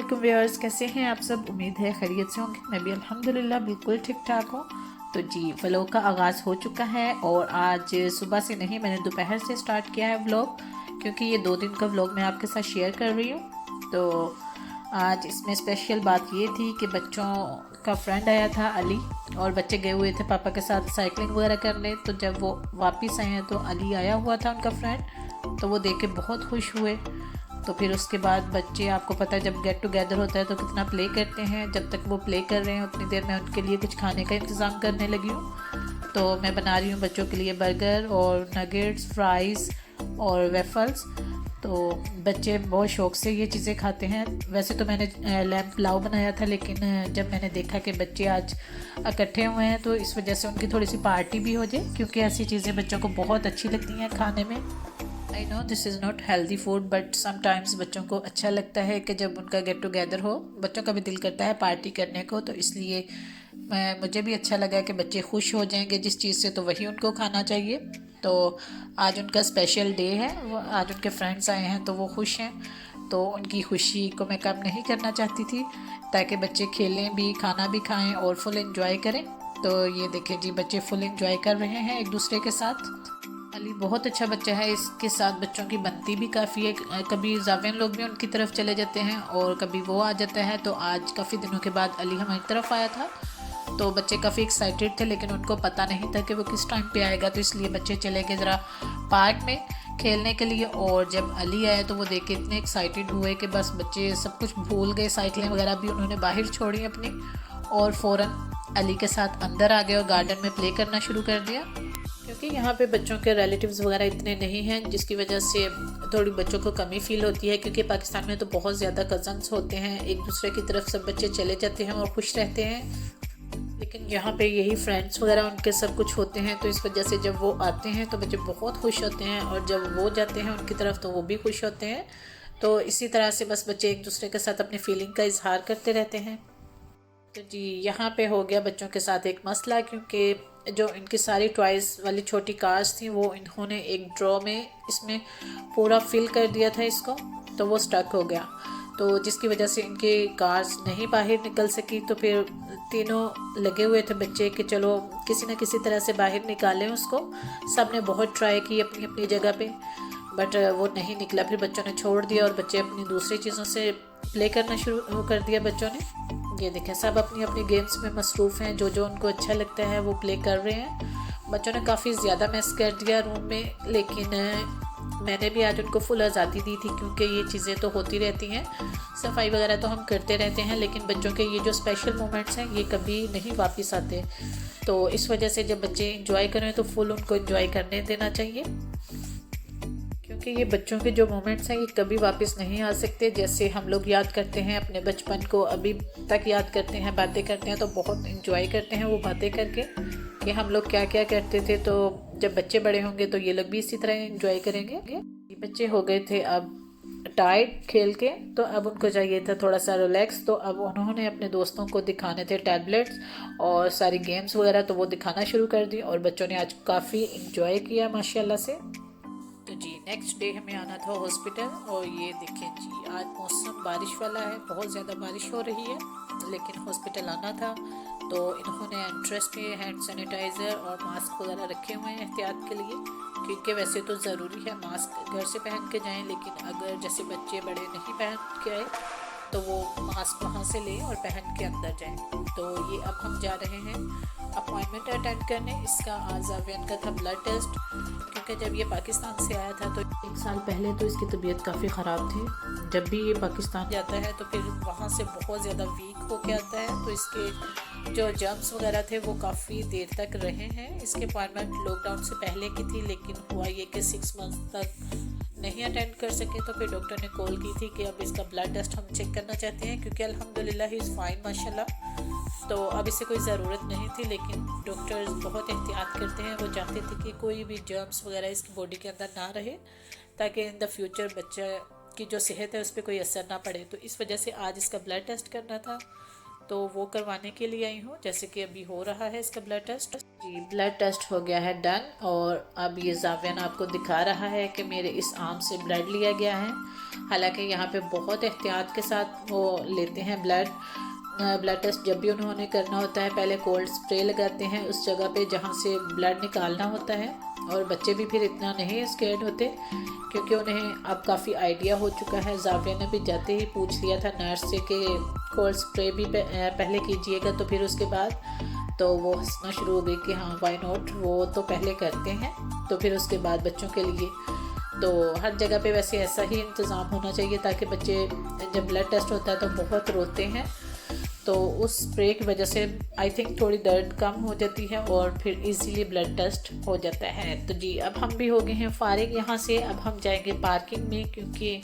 वालेकुम व्यूअर्स, कैसे हैं आप सब। उम्मीद है खैरियत से होंगे। मैं भी अल्हम्दुलिल्लाह बिल्कुल ठीक ठाक हूँ। तो जी, व्लॉग का आगाज़ हो चुका है और आज सुबह से नहीं, मैंने दोपहर से स्टार्ट किया है व्लॉग, क्योंकि ये 2 दिन का व्लॉग मैं आपके साथ शेयर कर रही हूँ। तो आज इसमें स्पेशल बात ये थी कि बच्चों का फ्रेंड आया था अली, और बच्चे गए हुए थे पापा के साथ साइकिलिंग वगैरह करने। तो जब वो वापस आए हैं तो अली आया हुआ था उनका फ्रेंड, तो वो देख के बहुत खुश हुए। तो फिर उसके बाद बच्चे, आपको पता है जब गेट टुगेदर होता है तो कितना प्ले करते हैं। जब तक वो प्ले कर रहे हैं उतनी देर में उनके लिए कुछ खाने का इंतज़ाम करने लगी हूँ। तो मैं बना रही हूँ बच्चों के लिए बर्गर और नगेट्स, फ्राइज़ और वेफल्स। तो बच्चे बहुत शौक़ से ये चीज़ें खाते हैं। वैसे तो मैंने लैम्प पुलाव बनाया था, लेकिन जब मैंने देखा कि बच्चे आज इकट्ठे हुए हैं तो इस वजह से उनकी थोड़ी सी पार्टी भी हो जाए, क्योंकि ऐसी चीज़ें बच्चों को बहुत अच्छी लगती हैं खाने में। I know this is not healthy food, but sometimes बच्चों को अच्छा लगता है कि जब उनका गेट टुगेदर हो, बच्चों का भी दिल करता है पार्टी करने को। तो इसलिए मुझे भी अच्छा लगा कि बच्चे खुश हो जाएंगे जिस चीज़ से, तो वही उनको खाना चाहिए। तो आज उनका स्पेशल डे है, वो आज उनके फ्रेंड्स आए हैं तो वो खुश हैं। तो उनकी खुशी को मैं कम नहीं करना चाहती थी, ताकि बच्चे खेलें भी, खाना भी खाएं और फुल एंजॉय करें। तो ये देखें जी, बच्चे फुल एंजॉय कर रहे हैं एक दूसरे के साथ। अली बहुत अच्छा बच्चा है, इसके साथ बच्चों की बनती भी काफ़ी है। कभी जावेन लोग भी उनकी तरफ चले जाते हैं और कभी वो आ जाता है। तो आज काफ़ी दिनों के बाद अली हमारी तरफ आया था, तो बच्चे काफ़ी एक्साइटेड थे, लेकिन उनको पता नहीं था कि वो किस टाइम पे आएगा। तो इसलिए बच्चे चले गए ज़रा पार्क में खेलने के लिए। और जब अली आया तो वो देख के इतने एक्साइटेड हुए कि बस बच्चे सब कुछ भूल गए। साइकिलें वगैरह भी उन्होंने बाहर छोड़ी अपनी, और फ़ौरन अली के साथ अंदर आ गए और गार्डन में प्ले करना शुरू कर दिया। क्योंकि यहाँ पे बच्चों के रिलेटिव्स वगैरह इतने नहीं हैं, जिसकी वजह से थोड़ी बच्चों को कमी फ़ील होती है। क्योंकि पाकिस्तान में तो बहुत ज़्यादा कज़न्स होते हैं, एक दूसरे की तरफ सब बच्चे चले जाते हैं और खुश रहते हैं। लेकिन यहाँ पे यही फ्रेंड्स वगैरह उनके सब कुछ होते हैं, तो इस वजह से जब वो आते हैं तो बच्चे बहुत खुश होते हैं, और जब वो जाते हैं उनकी तरफ तो वो भी खुश होते हैं। तो इसी तरह से बस बच्चे एक दूसरे के साथ अपनी फीलिंग का इजहार करते रहते हैं। तो जी, यहाँ पे हो गया बच्चों के साथ एक मसला, क्योंकि जो इनकी सारी टॉयज़ वाली छोटी कार्स थी वो इन्होंने एक ड्रॉ में इसमें पूरा फिल कर दिया था इसको, तो वो स्टक हो गया। तो जिसकी वजह से इनके कार्स नहीं बाहर निकल सकी। तो फिर तीनों लगे हुए थे बच्चे कि चलो किसी न किसी तरह से बाहर निकालें उसको। सब ने बहुत ट्राई की अपनी अपनी जगह पे, बट वो नहीं निकला। फिर बच्चों ने छोड़ दिया और बच्चे अपनी दूसरी चीज़ों से प्ले करना शुरू कर दिया बच्चों ने। ये देखें, सब अपनी अपनी गेम्स में मसरूफ़ हैं, जो जो उनको अच्छा लगता है वो प्ले कर रहे हैं। बच्चों ने काफ़ी ज़्यादा मैस कर दिया रूम में, लेकिन मैंने भी आज उनको फुल आज़ादी दी थी, क्योंकि ये चीज़ें तो होती रहती हैं, सफाई वगैरह तो हम करते रहते हैं, लेकिन बच्चों के ये जो स्पेशल मोमेंट्स हैं ये कभी नहीं वापस आते। तो इस वजह से जब बच्चे इंजॉय करें तो फुल उनको इंजॉय करने देना चाहिए, क्योंकि ये बच्चों के जो मोमेंट्स हैं ये कभी वापस नहीं आ सकते। जैसे हम लोग याद करते हैं अपने बचपन को, अभी तक याद करते हैं, बातें करते हैं तो बहुत इंजॉय करते हैं वो बातें करके कि हम लोग क्या क्या करते थे। तो जब बच्चे बड़े होंगे तो ये लोग भी इसी तरह इंजॉय करेंगे। ये बच्चे हो गए थे अब टायर्ड खेल के, तो अब उनको चाहिए था थोड़ा सा रिलैक्स। तो अब उन्होंने अपने दोस्तों को दिखाने थे टैबलेट्स और सारी गेम्स वगैरह, तो वो दिखाना शुरू कर दी और बच्चों ने आज काफ़ी इंजॉय किया माशाल्लाह से। तो जी, नेक्स्ट डे हमें आना था हॉस्पिटल, और ये देखें जी, आज मौसम बारिश वाला है, बहुत ज़्यादा बारिश हो रही है, लेकिन हॉस्पिटल आना था। तो इन्होंने एंट्रेंस पे हैंड सैनिटाइज़र और मास्क वगैरह रखे हुए हैं एहतियात के लिए, क्योंकि वैसे तो ज़रूरी है मास्क घर से पहन के जाएं, लेकिन अगर जैसे बच्चे बड़े नहीं पहन के आए तो वो मास्क वहाँ से लें और पहन के अंदर जाएं। तो ये अब हम जा रहे हैं अपॉइंटमेंट अटेंड करने। इसका आज जावियन का था ब्लड टेस्ट, क्योंकि जब ये पाकिस्तान से आया था तो 1 साल पहले तो इसकी तबीयत काफ़ी ख़राब थी। जब भी ये पाकिस्तान जाता है तो फिर वहाँ से बहुत ज़्यादा वीक होके आता है, तो इसके जो जर्म्स वगैरह थे वो काफ़ी देर तक रहे हैं। इसके अपॉइंटमेंट लॉकडाउन से पहले की थी, लेकिन हुआ ये कि 6 मंथ तक नहीं अटेंड कर सके। तो फिर डॉक्टर ने कॉल की थी कि अब इसका ब्लड टेस्ट हम चेक करना चाहते हैं, क्योंकि अल्हम्दुलिल्लाह ही इज़ फाइन माशाल्लाह। तो अब इसे कोई ज़रूरत नहीं थी, लेकिन डॉक्टर्स बहुत एहतियात करते हैं। वो चाहते थे कि कोई भी जर्म्स वगैरह इसकी बॉडी के अंदर ना रहे, ताकि इन द फ्यूचर बच्चा की जो सेहत है उस पर कोई असर ना पड़े। तो इस वजह से आज इसका ब्लड टेस्ट करना था, तो वो करवाने के लिए आई हूँ। जैसे कि अभी हो रहा है इसका ब्लड टेस्ट। जी ब्लड टेस्ट हो गया है डन। और अब ये जावियन आपको दिखा रहा है कि मेरे इस आर्म से ब्लड लिया गया है। हालांकि यहाँ पे बहुत एहतियात के साथ वो लेते हैं ब्लड। ब्लड टेस्ट जब भी उन्होंने करना होता है पहले कोल्ड स्प्रे लगाते हैं उस जगह पे जहाँ से ब्लड निकालना होता है। और बच्चे भी फिर इतना नहीं स्केर्ड होते क्योंकि उन्हें अब काफ़ी आइडिया हो चुका है। जाविया ने भी जाते ही पूछ लिया था नर्स से कि कोल्ड स्प्रे भी पहले कीजिएगा, तो फिर उसके बाद तो वो हंसना शुरू हो गई कि हाँ वाई नॉट, वो तो पहले करते हैं तो फिर उसके बाद बच्चों के लिए। तो हर जगह पे वैसे ऐसा ही इंतज़ाम होना चाहिए ताकि बच्चे जब ब्लड टेस्ट होता है तो बहुत रोते हैं, तो उस स्प्रे की वजह से आई थिंक थोड़ी दर्द कम हो जाती है और फिर इजीली ब्लड टेस्ट हो जाता है। तो जी अब हम भी हो गए हैं फारिग यहाँ से। अब हम जाएंगे पार्किंग में क्योंकि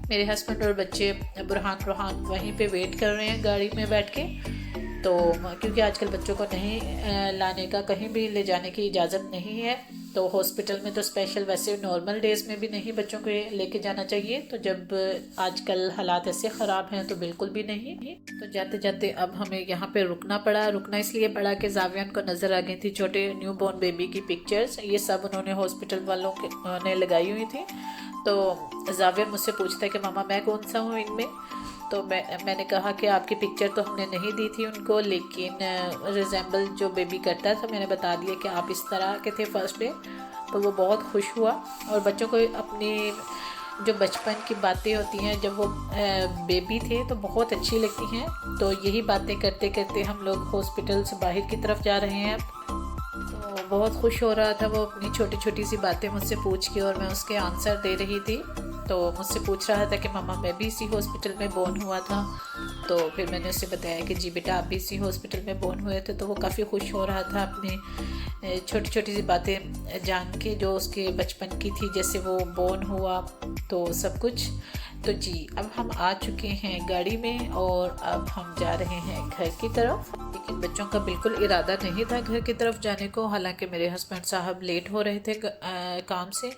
मेरे हस्बैंड और बच्चे बुरहान रोहान वहीं पे वेट कर रहे हैं गाड़ी में बैठ के। तो क्योंकि आजकल बच्चों को नहीं लाने का, कहीं भी ले जाने की इजाज़त नहीं है, तो हॉस्पिटल में तो स्पेशल, वैसे नॉर्मल डेज़ में भी नहीं बच्चों को लेके जाना चाहिए। तो जब आजकल हालात ऐसे ख़राब हैं तो बिल्कुल भी नहीं। तो जाते जाते अब हमें यहाँ पे रुकना पड़ा। रुकना इसलिए पड़ा कि जावियन को नज़र आ गई थी छोटे न्यू बॉर्न बेबी की पिक्चर्स, ये सब उन्होंने हॉस्पिटल वालों ने लगाई हुई थी। तो जावियन मुझसे पूछता है कि मामा मैं कौन सा हूँ इनमें। तो मैंने कहा कि आपकी पिक्चर तो हमने नहीं दी थी उनको, लेकिन रिजेंबल जो बेबी करता था मैंने बता दिया कि आप इस तरह के थे फर्स्ट डे। तो वो बहुत खुश हुआ। और बच्चों को अपनी जो बचपन की बातें होती हैं जब वो बेबी थे तो बहुत अच्छी लगती हैं। तो यही बातें करते करते हम लोग हॉस्पिटल से बाहर की तरफ जा रहे हैं। तो बहुत खुश हो रहा था वो अपनी छोटी छोटी सी बातें मुझसे पूछ के, और मैं उसके आंसर दे रही थी। तो मुझसे पूछ रहा था कि मम्मा मैं भी इसी हॉस्पिटल में बोर्न हुआ था। तो फिर मैंने उसे बताया कि जी बेटा आप भी इसी हॉस्पिटल में बोर्न हुए थे। तो वो काफ़ी खुश हो रहा था अपनी छोटी छोटी सी बातें जान के जो उसके बचपन की थी, जैसे वो बोर्न हुआ तो सब कुछ। तो जी अब हम आ चुके हैं गाड़ी में और अब हम जा रहे हैं घर की तरफ। लेकिन बच्चों का बिल्कुल इरादा नहीं था घर की तरफ जाने को, हालांकि मेरे हस्बैंड साहब लेट हो रहे थे काम से।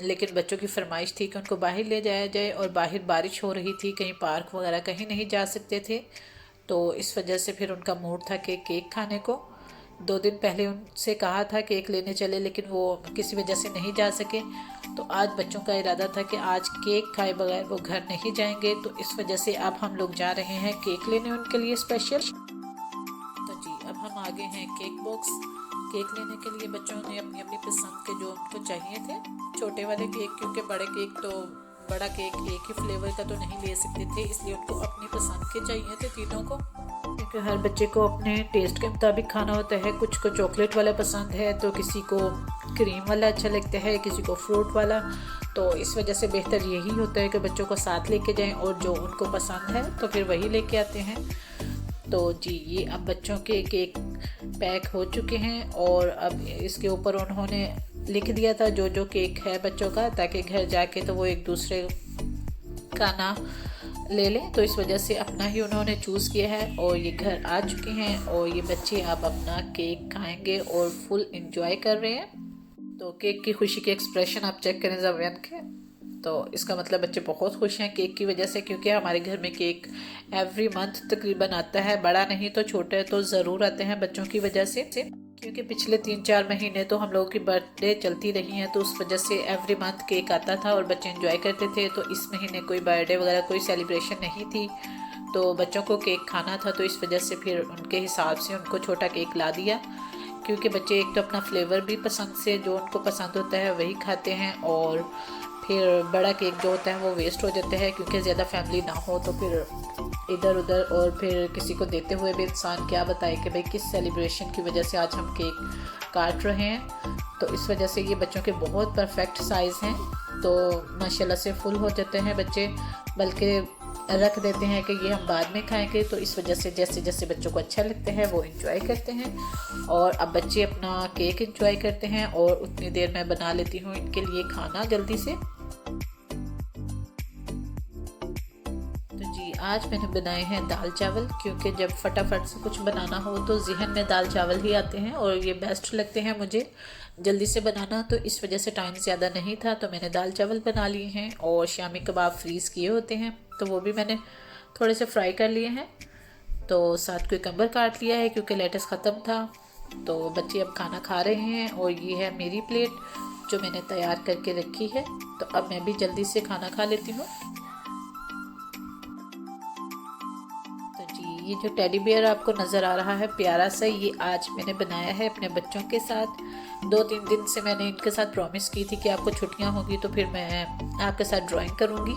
लेकिन बच्चों की फरमाइश थी कि उनको बाहर ले जाया जाए, और बाहर बारिश हो रही थी, कहीं पार्क वगैरह कहीं नहीं जा सकते थे। तो इस वजह से फिर उनका मूड था कि केक खाने को। 2 दिन पहले उनसे कहा था केक लेने चले, लेकिन वो किसी वजह से नहीं जा सके। तो आज बच्चों का इरादा था कि आज केक खाए बगैर वो घर नहीं जाएंगे। तो इस वजह से अब हम लोग जा रहे हैं केक लेने उनके लिए स्पेशल। तो जी अब हम आ गए हैं केक बॉक्स केक लेने के लिए। बच्चों ने अपनी अपनी पसंद के जो उनको चाहिए थे छोटे वाले केक, क्योंकि बड़े केक तो बड़ा केक एक ही फ्लेवर का तो नहीं ले सकते थे, इसलिए उनको अपनी पसंद के चाहिए थे तीनों को। क्योंकि हर बच्चे को अपने टेस्ट के मुताबिक खाना होता है। कुछ को चॉकलेट वाला पसंद है तो किसी को क्रीम वाला अच्छा लगता है, किसी को फ्रूट वाला। तो इस वजह से बेहतर यही होता है कि बच्चों को साथ लेके जाएं और जो उनको पसंद है तो फिर वही लेके आते हैं। तो जी ये अब बच्चों के केक पैक हो चुके हैं और अब इसके ऊपर उन्होंने लिख दिया था जो जो केक है बच्चों का, ताकि घर जाके तो वो एक दूसरे का ना ले लें। तो इस वजह से अपना ही उन्होंने चूज़ किया है और ये घर आ चुके हैं और ये बच्चे अब अपना केक खाएंगे और फुल इंजॉय कर रहे हैं। तो केक की खुशी के एक्सप्रेशन आप चेक करें जावियन के, तो इसका मतलब बच्चे बहुत खुश हैं केक की वजह से। क्योंकि हमारे घर में केक एवरी मंथ तकरीबन आता है, बड़ा नहीं तो छोटे तो ज़रूर आते हैं बच्चों की वजह से। क्योंकि पिछले 3-4 महीने तो हम लोगों की बर्थडे चलती रही हैं, तो उस वजह से एवरी मंथ केक आता था और बच्चे एंजॉय करते थे। तो इस महीने कोई बर्थडे वगैरह कोई सेलिब्रेशन नहीं थी, तो बच्चों को केक खाना था। तो इस वजह से फिर उनके हिसाब से उनको छोटा केक ला दिया। क्योंकि बच्चे एक तो अपना फ्लेवर भी पसंद से जो उनको पसंद होता है वही खाते हैं, और फिर बड़ा केक जो होता है वो वेस्ट हो जाता है क्योंकि ज़्यादा फैमिली ना हो तो फिर इधर उधर, और फिर किसी को देते हुए भी इंसान क्या बताए कि भाई किस सेलिब्रेशन की वजह से आज हम केक काट रहे हैं। तो इस वजह से ये बच्चों के बहुत परफेक्ट साइज़ हैं, तो माशाल्लाह से फुल हो जाते हैं बच्चे, बल्कि रख देते हैं कि ये हम बाद में खाएंगे। तो इस वजह से जैसे जैसे बच्चों को अच्छा लगता है वो इंजॉय करते हैं, और अब बच्चे अपना केक इंजॉय करते हैं और उतनी देर मैं बना लेती हूँ इनके लिए खाना जल्दी से। तो जी आज मैंने बनाए हैं दाल चावल, क्योंकि जब फटाफट से कुछ बनाना हो तो जहन में दाल चावल ही आते हैं और ये बेस्ट लगते हैं मुझे जल्दी से बनाना। तो इस वजह से टाइम ज़्यादा नहीं था तो मैंने दाल चावल बना लिए हैं, और शामी कबाब फ्रीज़ किए होते हैं तो वो भी मैंने थोड़े से फ्राई कर लिए हैं। तो साथ कोई कंबर काट लिया है क्योंकि लेटस ख़त्म था, तो बच्चे अब खाना खा रहे हैं और ये है मेरी प्लेट जो मैंने तैयार करके रखी है। तो अब मैं भी जल्दी से खाना खा लेती हूँ। तो जी ये जो टेडी बियर आपको नज़र आ रहा है प्यारा सा, ये आज मैंने बनाया है अपने बच्चों के साथ। 2-3 दिन से मैंने इनके साथ प्रॉमिस की थी कि आपको छुट्टियां होगी तो फिर मैं आपके साथ ड्राइंग करूँगी।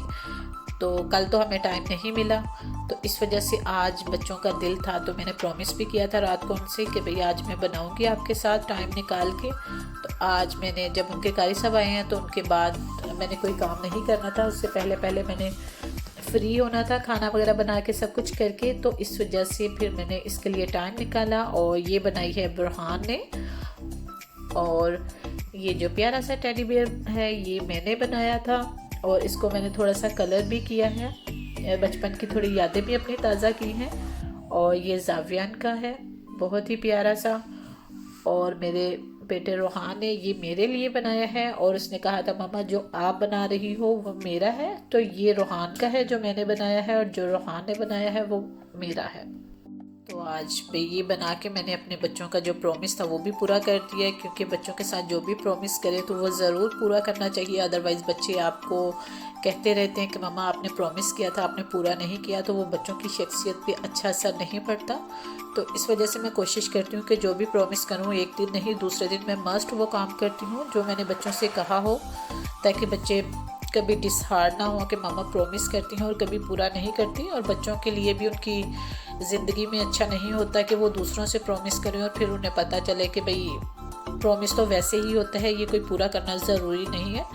तो कल तो हमें टाइम नहीं मिला, तो इस वजह से आज बच्चों का दिल था, तो मैंने प्रॉमिस भी किया था रात को उनसे कि भाई आज मैं बनाऊंगी आपके साथ टाइम निकाल के। तो आज मैंने, जब उनके कारी साहब आए हैं तो उनके बाद मैंने कोई काम नहीं करना था, उससे पहले पहले मैंने फ्री होना था खाना वगैरह बना के सब कुछ करके। तो इस वजह से फिर मैंने इसके लिए टाइम निकाला और ये बनाई है बुरहान ने। और ये जो प्यारा सा टेडी बियर है ये मैंने बनाया था और इसको मैंने थोड़ा सा कलर भी किया है, बचपन की थोड़ी यादें भी अपनी ताज़ा की हैं। और ये जावियान का है, बहुत ही प्यारा सा। और मेरे बेटे रोहान ने ये मेरे लिए बनाया है और उसने कहा था मम्मा जो आप बना रही हो वो मेरा है, तो ये रोहान का है जो मैंने बनाया है और जो रोहान ने बनाया है वो मेरा है। तो आज पे ये बना के मैंने अपने बच्चों का जो प्रॉमिस था वो भी पूरा कर दिया है, क्योंकि बच्चों के साथ जो भी प्रॉमिस करे तो वो ज़रूर पूरा करना चाहिए। अदरवाइज़ बच्चे आपको कहते रहते हैं कि मम्मा आपने प्रॉमिस किया था आपने पूरा नहीं किया, तो वो बच्चों की शख्सियत पे अच्छा असर नहीं पड़ता। तो इस वजह से मैं कोशिश करती हूँ कि जो भी प्रॉमिस करूँ एक दिन नहीं दूसरे दिन मैं मस्ट वो काम करती हूँ जो मैंने बच्चों से कहा हो, ताकि बच्चे कभी डिसहार्ड ना हो कि मामा प्रॉमिस करती हैं और कभी पूरा नहीं करती। और बच्चों के लिए भी उनकी ज़िंदगी में अच्छा नहीं होता कि वो दूसरों से प्रॉमिस करें और फिर उन्हें पता चले कि भाई प्रॉमिस तो वैसे ही होता है, ये कोई पूरा करना ज़रूरी नहीं है।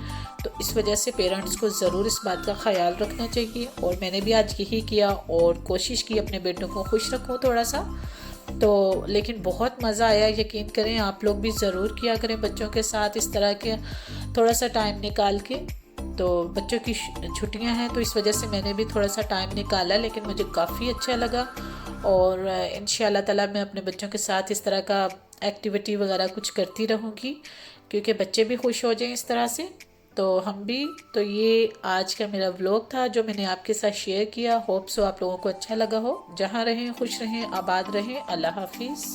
तो इस वजह से पेरेंट्स को ज़रूर इस बात का ख्याल रखना चाहिए और मैंने भी आज यही किया और कोशिश की अपने बेटों को खुश रखूँ थोड़ा सा। तो लेकिन बहुत मज़ा आया, यकीन करें आप लोग भी ज़रूर किया करें बच्चों के साथ इस तरह के थोड़ा सा टाइम निकाल के। तो बच्चों की छुट्टियां हैं तो इस वजह से मैंने भी थोड़ा सा टाइम निकाला, लेकिन मुझे काफ़ी अच्छा लगा। और इंशाल्लाह ताला मैं अपने बच्चों के साथ इस तरह का एक्टिविटी वगैरह कुछ करती रहूँगी, क्योंकि बच्चे भी खुश हो जाएं इस तरह से तो हम भी। तो ये आज का मेरा व्लॉग था जो मैंने आपके साथ शेयर किया। होप सो आप लोगों को अच्छा लगा हो। जहाँ रहें खुश रहें, आबाद रहें। अल्लाह हाफिज़।